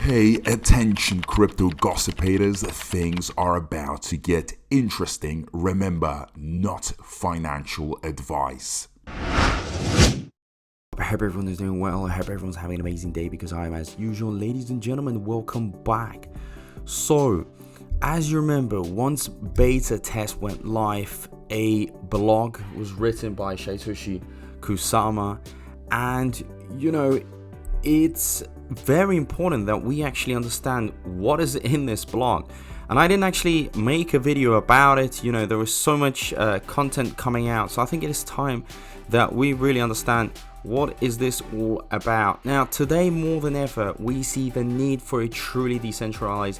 Pay attention, crypto gossipators. Things are about to get interesting. Remember, not financial advice. I hope everyone is doing well. I hope everyone's having an amazing day because I am, as usual. Ladies and gentlemen, welcome back. So, as you remember, once beta test went live, a blog was written by Satoshi Kusama, and it's very important that we actually understand what is in this blog. And I didn't actually make a video about it. There was so much content coming out, so I think it is time that we really understand what is this all about. Now, today more than ever, we see the need for a truly decentralized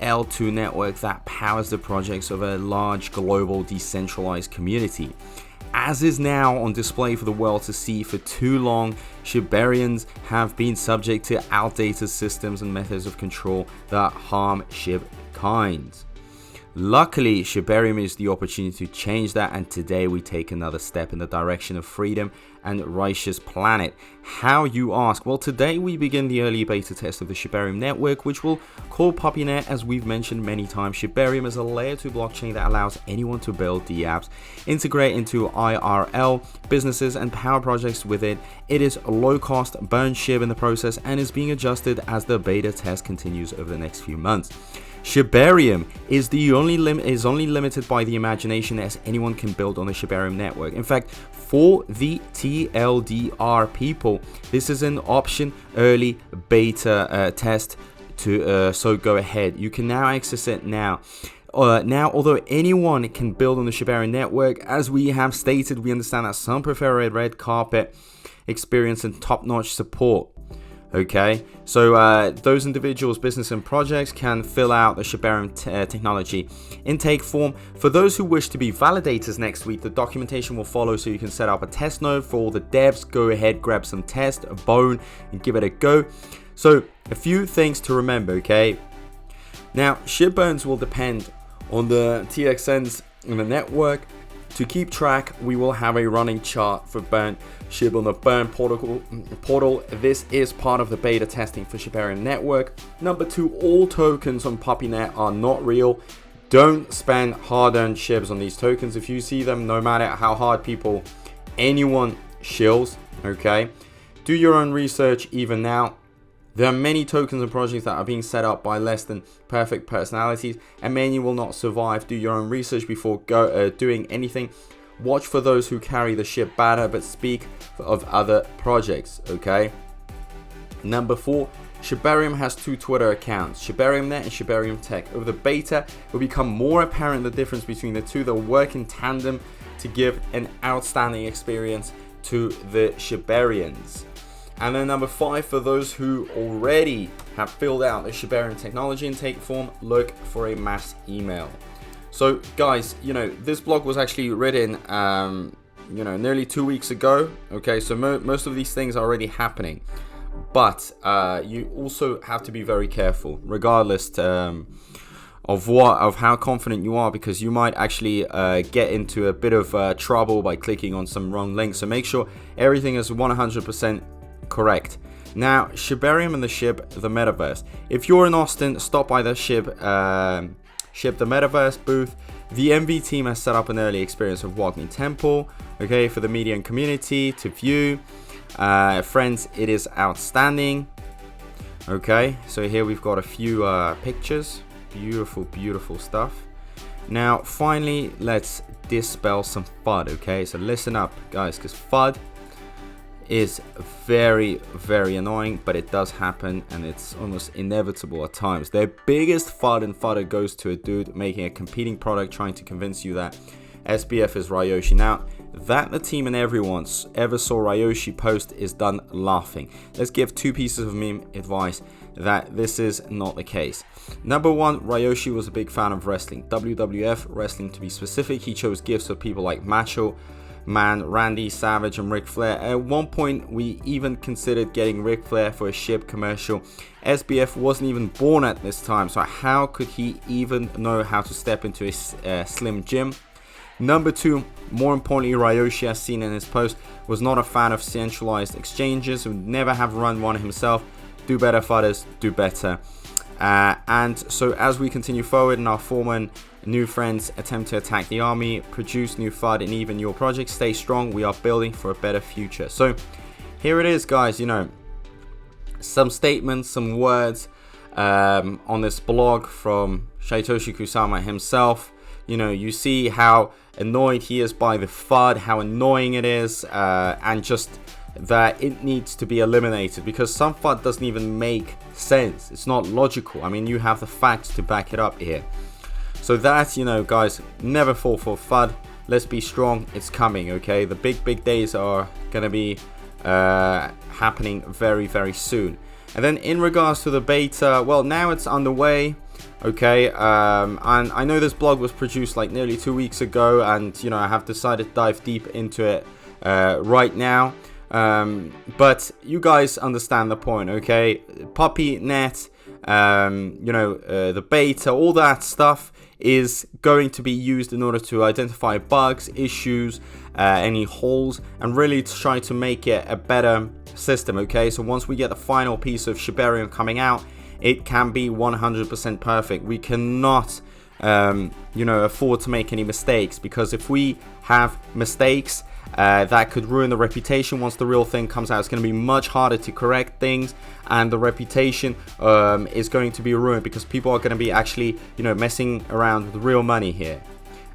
L2 network that powers the projects of a large global decentralized community. As is now on display for the world to see, for too long, Shibarians have been subject to outdated systems and methods of control that harm Shib kind. Luckily, Shibarium is the opportunity to change that, and today we take another step in the direction of freedom and righteous planet. How, you ask? Well, today we begin the early beta test of the Shibarium network, which we'll call PUPPYNET, as we've mentioned many times. Shibarium is a layer 2 blockchain that allows anyone to build DApps, integrate into IRL businesses and power projects with it. It is low cost, burn Shib in the process, and is being adjusted as the beta test continues over the next few months. Shibarium is only limited by the imagination, as anyone can build on the Shibarium network. In fact, for the TLDR people, this is an option early beta test so go ahead. You can now access it now. Although anyone can build on the Shibarium network, as we have stated, we understand that some prefer a red carpet experience and top-notch support. Okay, so those individuals, business and projects can fill out the Shibarium technology intake form. For those who wish to be validators next week, the documentation will follow, so you can set up a test node. For all the devs, go ahead, grab some test, a bone, and give it a go. So a few things to remember, okay? Now, Shib burns will depend on the TXNs in the network. To keep track, we will have a running chart for burn Shib on the burn portal. This is part of the beta testing for Shibarium network. Number 2, all tokens on PUPPYNET are not real. Don't spend hard-earned Shibs on these tokens. If you see them, no matter how hard anyone shills, okay? Do your own research even now. There are many tokens and projects that are being set up by less than perfect personalities, and many will not survive. Do your own research before doing anything. Watch for those who carry the Shib banner but speak of other projects, okay? Number 4, Shibarium has 2 Twitter accounts, ShibariumNet and Shibarium Tech. Over the beta, it will become more apparent the difference between the two. They'll work in tandem to give an outstanding experience to the Shibarians. And then number 5, for those who already have filled out the Shibarium technology intake form, look for a mass email. So guys, this blog was actually written, nearly 2 weeks ago. Okay, so most of these things are already happening. But you also have to be very careful, regardless of how confident you are, because you might actually get into a bit of trouble by clicking on some wrong links. So make sure everything is 100% correct. Now, Shibarium and the Shib, the metaverse. If you're in Austin, stop by the Shib the metaverse booth. The MV team has set up an early experience of Walking Temple, okay, for the media and community to view. Friends, it is outstanding. Okay, so here we've got a few pictures. Beautiful stuff. Now, finally, let's dispel some FUD, okay? So listen up, guys, because FUD is very annoying, but it does happen, and it's almost inevitable at times. Their biggest FUD and fodder goes to a dude making a competing product trying to convince you that SBF is Ryoshi. Now, that the team and everyone ever saw Ryoshi post is done laughing. Let's give 2 pieces of meme advice that this is not the case. Number 1, Ryoshi was a big fan of wrestling, WWF wrestling to be specific. He chose gifts of people like Macho Man, Randy Savage, and Ric Flair. At one point, we even considered getting Ric Flair for a Shib commercial. SBF wasn't even born at this time, so how could he even know how to step into a Slim Jim? Number 2, more importantly, Ryoshi, as seen in his post, was not a fan of centralized exchanges, would never have run one himself. do better, fighters, do better. And so as we continue forward and our former and new friends attempt to attack the army, produce new FUD, and even your project, stay strong. We are building for a better future. So here it is, guys. You know, some statements, some words on this blog from Satoshi Kusama himself. You know, you see how annoyed he is by the FUD, how annoying it is, and just that it needs to be eliminated because some FUD doesn't even make sense. It's not logical. I mean, you have the facts to back it up here. So that, you know, guys, never fall for FUD. Let's be strong. It's coming, okay? The big days are going to be happening very, very soon. And then in regards to the beta, well, now it's underway. Okay, and I know this blog was produced like nearly 2 weeks ago, and you know, I have decided to dive deep into it right now. But you guys understand the point, okay? PUPPYNET, you know, the beta, all that stuff is going to be used in order to identify bugs, issues, any holes, and really to try to make it a better system, okay? So once we get the final piece of Shibarium coming out, it can be 100% perfect. We cannot, you know, afford to make any mistakes, because if we have mistakes, that could ruin the reputation. Once the real thing comes out, it's going to be much harder to correct things, and the reputation is going to be ruined because people are going to be actually, you know, messing around with real money here,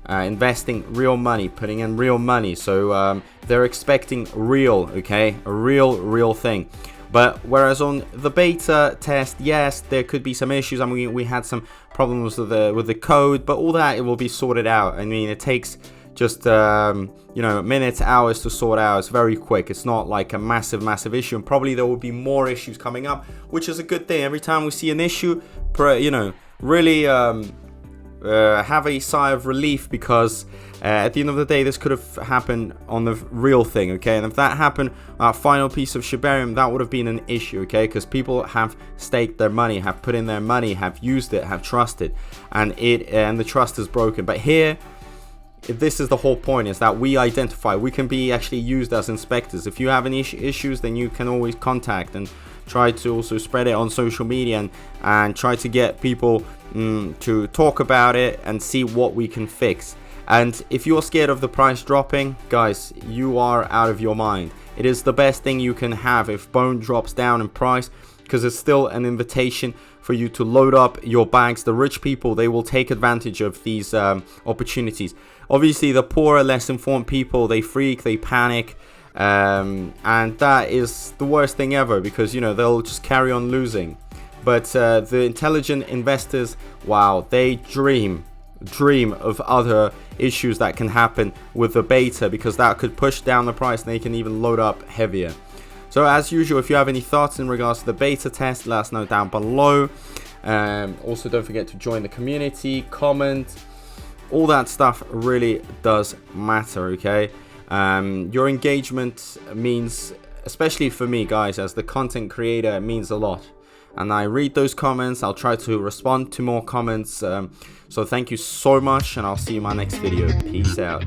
investing real money, putting in real money. So they're expecting real, okay, a real thing. But whereas on the beta test, yes, there could be some issues. I mean, we had some problems with the code, but all that, it will be sorted out. I mean, it takes just you know, minutes, hours to sort out. It's very quick. It's not like a massive issue, and probably there will be more issues coming up, which is a good thing. Every time we see an issue, you know, really have a sigh of relief, because at the end of the day, this could have happened on the real thing, okay? And if that happened, our final piece of Shibarium, that would have been an issue, okay? Because people have staked their money, have put in their money, have used it, have trusted, and the trust is broken. But here, this is the whole point, is that we identify, we can be actually used as inspectors. If you have any issues, then you can always contact and try to also spread it on social media, and try to get people to talk about it and see what we can fix. And if you're scared of the price dropping, guys, you are out of your mind. It is the best thing you can have if bone drops down in price, because it's still an invitation for you to load up your bags. The rich people, they will take advantage of these opportunities. Obviously, the poorer, less informed people, they freak, they panic, and that is the worst thing ever, because, you know, they'll just carry on losing. But the intelligent investors, wow, they dream of other issues that can happen with the beta, because that could push down the price and they can even load up heavier. So as usual, if you have any thoughts in regards to the beta test, let us know down below. Also, don't forget to join the community, comment. All that stuff really does matter, okay? Your engagement means, especially for me, guys, as the content creator, it means a lot. And I read those comments. I'll try to respond to more comments. So thank you so much, and I'll see you in my next video. Peace out.